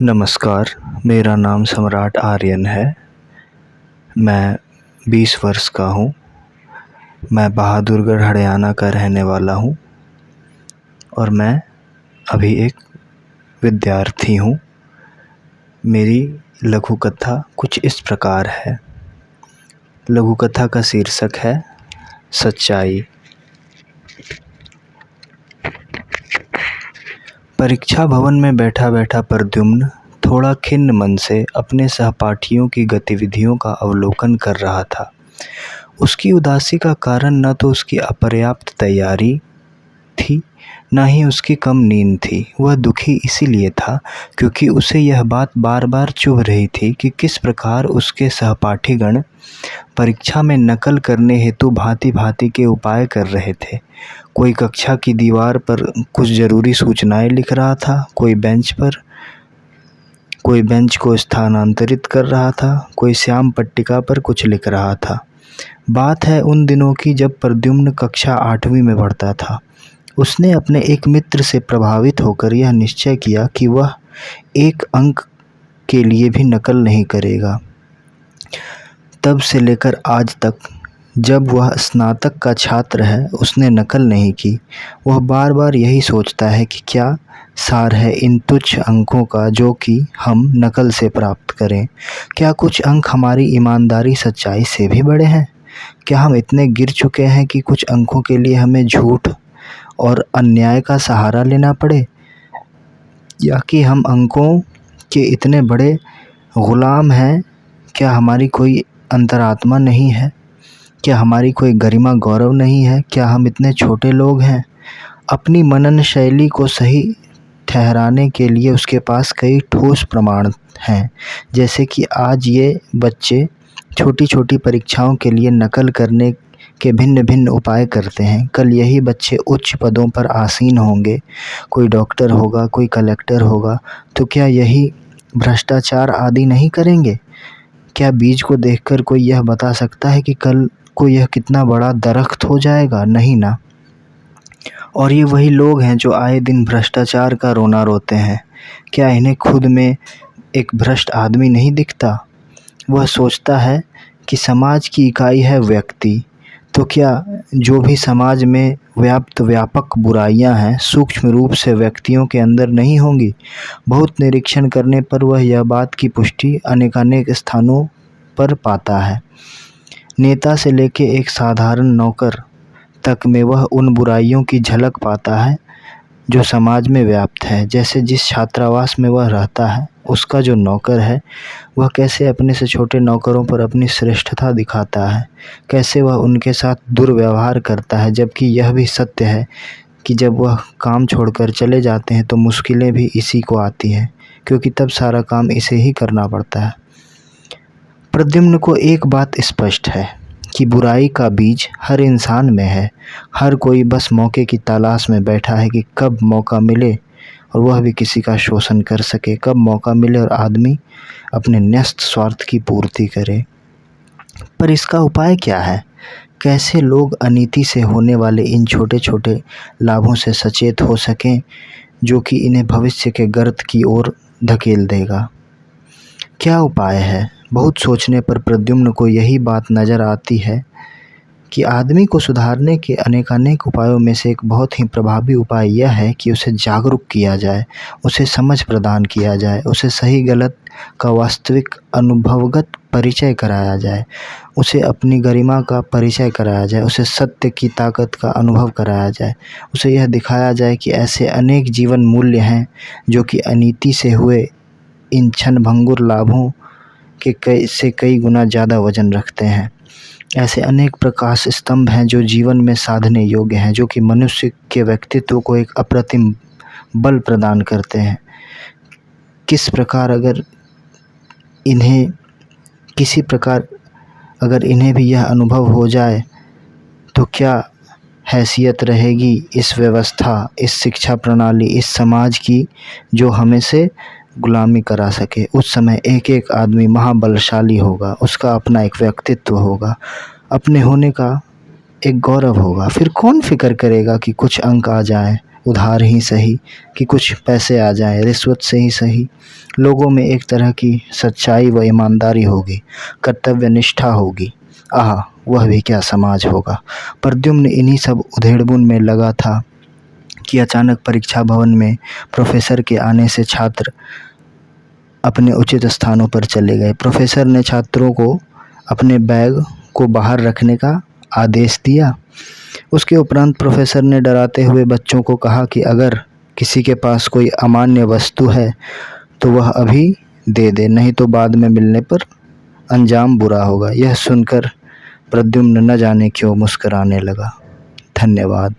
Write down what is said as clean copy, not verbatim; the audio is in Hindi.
नमस्कार, मेरा नाम सम्राट आर्यन है। मैं 20 वर्ष का हूँ। मैं बहादुरगढ़ हरियाणा का रहने वाला हूँ और मैं अभी एक विद्यार्थी हूँ। मेरी लघु कथा कुछ इस प्रकार है। लघु कथा का शीर्षक है सच्चाई। परीक्षा भवन में बैठा बैठा प्रद्युम्न थोड़ा खिन्न मन से अपने सहपाठियों की गतिविधियों का अवलोकन कर रहा था। उसकी उदासी का कारण न तो उसकी अपर्याप्त तैयारी थी, न ही उसकी कम नींद थी। वह दुखी इसीलिए था क्योंकि उसे यह बात बार बार चुभ रही थी कि किस प्रकार उसके सहपाठीगण परीक्षा में नकल करने हेतु भांति भांति के उपाय कर रहे थे। कोई कक्षा की दीवार पर कुछ ज़रूरी सूचनाएं लिख रहा था, कोई बेंच को स्थानांतरित कर रहा था, कोई श्याम पट्टिका पर कुछ लिख रहा था। बात है उन दिनों की जब प्रद्युम्न कक्षा 8वीं में पढ़ता था। उसने अपने एक मित्र से प्रभावित होकर यह निश्चय किया कि वह एक अंक के लिए भी नकल नहीं करेगा। तब से लेकर आज तक जब वह स्नातक का छात्र है, उसने नकल नहीं की। वह बार बार यही सोचता है कि क्या सार है इन तुच्छ अंकों का जो कि हम नकल से प्राप्त करें। क्या कुछ अंक हमारी ईमानदारी सच्चाई से भी बड़े हैं? क्या हम इतने गिर चुके हैं कि कुछ अंकों के लिए हमें झूठ और अन्याय का सहारा लेना पड़े, या कि हम अंकों के इतने बड़े गुलाम हैं? क्या हमारी कोई अंतरात्मा नहीं है? क्या हमारी कोई गरिमा गौरव नहीं है? क्या हम इतने छोटे लोग हैं? अपनी मनन शैली को सही ठहराने के लिए उसके पास कई ठोस प्रमाण हैं, जैसे कि आज ये बच्चे छोटी छोटी परीक्षाओं के लिए नकल करने के भिन्न भिन्न उपाय करते हैं। कल यही बच्चे उच्च पदों पर आसीन होंगे, कोई डॉक्टर होगा, कोई कलेक्टर होगा, तो क्या यही भ्रष्टाचार आदि नहीं करेंगे? क्या बीज को देखकर कोई यह बता सकता है कि कल को यह कितना बड़ा दरख्त हो जाएगा? नहीं ना। और ये वही लोग हैं जो आए दिन भ्रष्टाचार का रोना रोते हैं। क्या इन्हें खुद में एक भ्रष्ट आदमी नहीं दिखता? वह सोचता है कि समाज की इकाई है व्यक्ति, तो क्या जो भी समाज में व्यापक बुराइयां हैं सूक्ष्म रूप से व्यक्तियों के अंदर नहीं होंगी? बहुत निरीक्षण करने पर वह यह बात की पुष्टि अनेकानेक स्थानों पर पाता है। नेता से लेके एक साधारण नौकर तक में वह उन बुराइयों की झलक पाता है जो समाज में व्याप्त है। जैसे जिस छात्रावास में वह रहता है, उसका जो नौकर है वह कैसे अपने से छोटे नौकरों पर अपनी श्रेष्ठता दिखाता है, कैसे वह उनके साथ दुर्व्यवहार करता है, जबकि यह भी सत्य है कि जब वह काम छोड़कर चले जाते हैं तो मुश्किलें भी इसी को आती हैं, क्योंकि तब सारा काम इसे ही करना पड़ता है। प्रद्युम्न को एक बात स्पष्ट है कि बुराई का बीज हर इंसान में है। हर कोई बस मौके की तलाश में बैठा है कि कब मौका मिले और वह भी किसी का शोषण कर सके, कब मौका मिले और आदमी अपने न्यस्त स्वार्थ की पूर्ति करे। पर इसका उपाय क्या है? कैसे लोग अनीति से होने वाले इन छोटे छोटे लाभों से सचेत हो सकें जो कि इन्हें भविष्य के गर्त की ओर धकेल देगा? क्या उपाय है? बहुत सोचने पर प्रद्युम्न को यही बात नज़र आती है कि आदमी को सुधारने के अनेकानेक उपायों में से एक बहुत ही प्रभावी उपाय यह है कि उसे जागरूक किया जाए, उसे समझ प्रदान किया जाए, उसे सही गलत का वास्तविक अनुभवगत परिचय कराया जाए, उसे अपनी गरिमा का परिचय कराया जाए, उसे सत्य की ताकत का अनुभव कराया जाए, उसे यह दिखाया जाए कि ऐसे अनेक जीवन मूल्य हैं जो कि अनीति से हुए इन क्षणभंगुर लाभों के कई गुना ज़्यादा वजन रखते हैं। ऐसे अनेक प्रकाश स्तंभ हैं जो जीवन में साधने योग्य हैं, जो कि मनुष्य के व्यक्तित्व को एक अप्रतिम बल प्रदान करते हैं। किस प्रकार अगर इन्हें भी यह अनुभव हो जाए तो क्या हैसियत रहेगी इस व्यवस्था, इस शिक्षा प्रणाली, इस समाज की जो हमें से गुलामी करा सके। उस समय एक एक आदमी महाबलशाली होगा, उसका अपना एक व्यक्तित्व होगा, अपने होने का एक गौरव होगा। फिर कौन फिक्र करेगा कि कुछ अंक आ जाएं, उधार ही सही कि कुछ पैसे आ जाएं, रिश्वत से ही सही। लोगों में एक तरह की सच्चाई व ईमानदारी होगी, कर्तव्य निष्ठा होगी। आह, वह भी क्या समाज होगा। प्रद्युम्न इन्हीं सब उधेड़बुन में लगा था कि अचानक परीक्षा भवन में प्रोफेसर के आने से छात्र अपने उचित स्थानों पर चले गए। प्रोफेसर ने छात्रों को अपने बैग को बाहर रखने का आदेश दिया। उसके उपरांत प्रोफेसर ने डराते हुए बच्चों को कहा कि अगर किसी के पास कोई अमान्य वस्तु है तो वह अभी दे दे, नहीं तो बाद में मिलने पर अंजाम बुरा होगा। यह सुनकर प्रद्युम्न न जाने क्यों मुस्कुराने लगा। धन्यवाद।